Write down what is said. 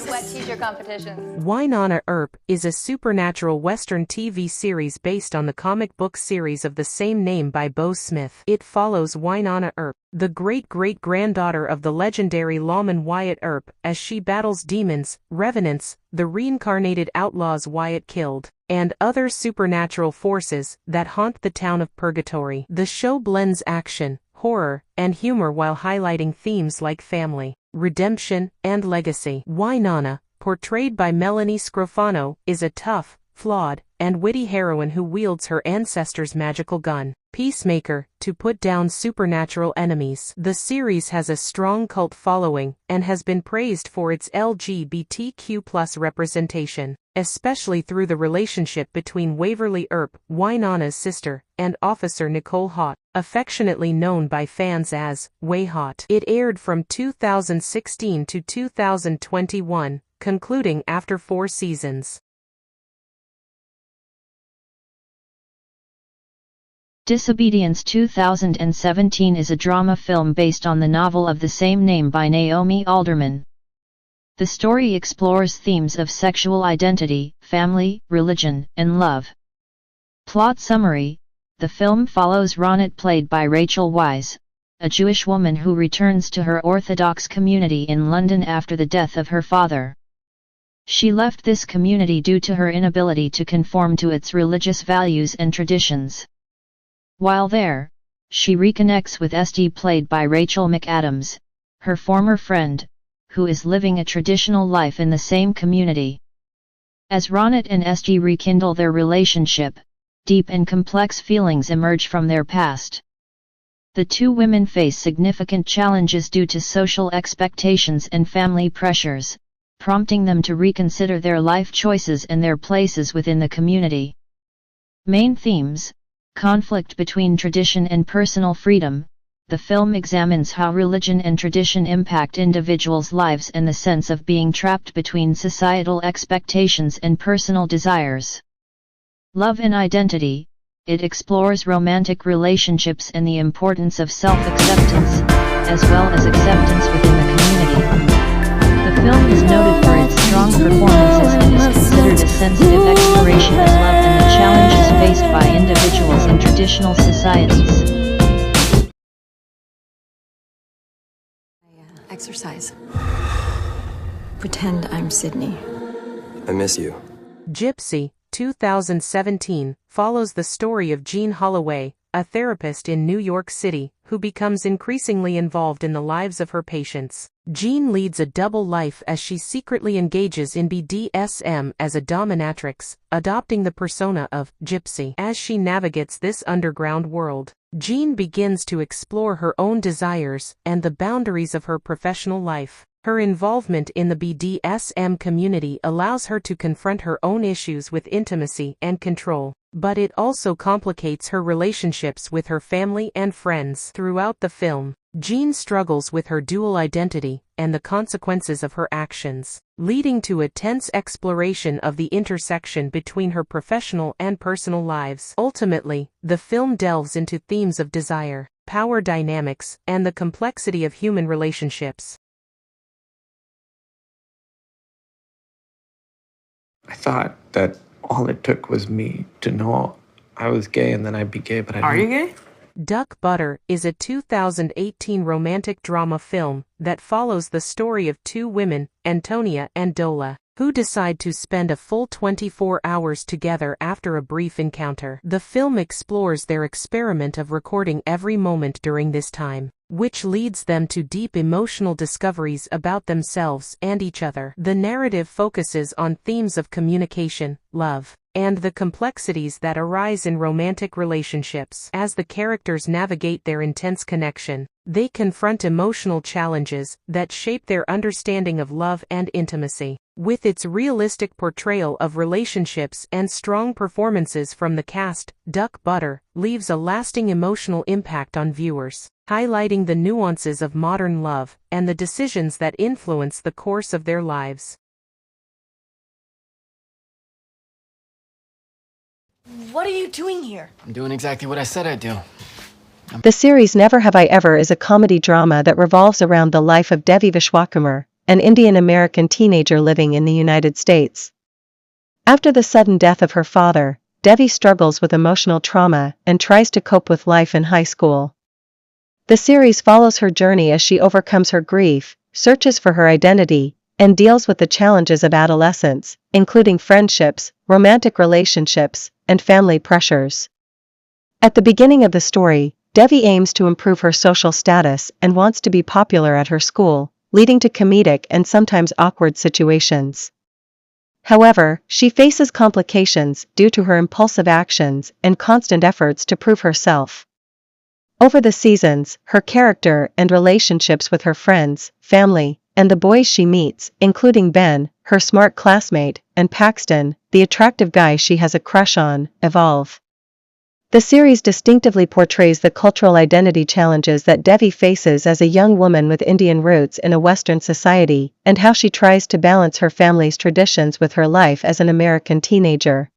Wet t-shirt competitions. Wynonna Earp is a supernatural Western TV series based on the comic book series of the same name by Bo Smith. It follows Wynonna Earp, the great-great-granddaughter of the legendary lawman Wyatt Earp, as she battles demons, revenants, the reincarnated outlaws Wyatt killed, and other supernatural forces that haunt the town of Purgatory. The show blends action, horror, and humor while highlighting themes like family, redemption, and legacy. Wynonna, portrayed by Melanie Scrofano, is a tough, flawed, and witty heroine who wields her ancestors' magical gun, Peacemaker, to put down supernatural enemies. The series has a strong cult following and has been praised for its LGBTQ+ representation, especially through the relationship between Waverly Earp, Wynonna's sister, and Officer Nicole Haught, affectionately known by fans as Way Haught. It aired from 2016 to 2021, concluding after 4 seasons. Disobedience 2017 is a drama film based on the novel of the same name by Naomi Alderman. The story explores themes of sexual identity, family, religion, and love. Plot summary: the film follows Ronit, played by Rachel Weisz, a Jewish woman who returns to her Orthodox community in London after the death of her father. She left this community due to her inability to conform to its religious values and traditions. While there, she reconnects with Esty, played by Rachel McAdams, her former friend, who is living a traditional life in the same community. As Ronit and Esty rekindle their relationship, deep and complex feelings emerge from their past. The two women face significant challenges due to social expectations and family pressures, prompting them to reconsider their life choices and their places within the community. Main themes: conflict between tradition and personal freedom. The film examines how religion and tradition impact individuals' lives and the sense of being trapped between societal expectations and personal desires. Love and identity. It explores romantic relationships and the importance of self-acceptance, as well as acceptance within the community. The film is noted for its strong performances and is considered a sensitive exploration of love and the challenges faced by individuals in traditional societies. Exercise. Pretend I'm Sydney. I miss you. Gypsy, 2017, follows the story of Jean Holloway, a therapist in New York City, who becomes increasingly involved in the lives of her patients. Jean leads a double life as she secretly engages in BDSM as a dominatrix, adopting the persona of Gypsy. As she navigates this underground world, Jean begins to explore her own desires and the boundaries of her professional life. Her involvement in the BDSM community allows her to confront her own issues with intimacy and control, but it also complicates her relationships with her family and friends. Throughout the film, Jean struggles with her dual identity and the consequences of her actions, leading to a tense exploration of the intersection between her professional and personal lives. Ultimately, the film delves into themes of desire, power dynamics, and the complexity of human relationships. I thought that all it took was me to know I was gay and then I'd be gay, but I didn't. Are you gay? Duck Butter is a 2018 romantic drama film that follows the story of two women, Antonia and Dola, who decide to spend a full 24 hours together after a brief encounter. The film explores their experiment of recording every moment during this time, which leads them to deep emotional discoveries about themselves and each other. The narrative focuses on themes of communication, love, and the complexities that arise in romantic relationships. As the characters navigate their intense connection, they confront emotional challenges that shape their understanding of love and intimacy. With its realistic portrayal of relationships and strong performances from the cast, Duck Butter leaves a lasting emotional impact on viewers, highlighting the nuances of modern love and the decisions that influence the course of their lives. What are you doing here? I'm doing exactly what I said I'd do. The series Never Have I Ever is a comedy drama that revolves around the life of Devi Vishwakarma, an Indian-American teenager living in the United States. After the sudden death of her father, Devi struggles with emotional trauma and tries to cope with life in high school. The series follows her journey as she overcomes her grief, searches for her identity, and deals with the challenges of adolescence, including friendships, romantic relationships, and family pressures. At the beginning of the story, Devi aims to improve her social status and wants to be popular at her school, leading to comedic and sometimes awkward situations. However, she faces complications due to her impulsive actions and constant efforts to prove herself. Over the seasons, her character and relationships with her friends, family, and the boys she meets, including Ben, her smart classmate, and Paxton, the attractive guy she has a crush on, evolve. The series distinctively portrays the cultural identity challenges that Devi faces as a young woman with Indian roots in a Western society, and how she tries to balance her family's traditions with her life as an American teenager.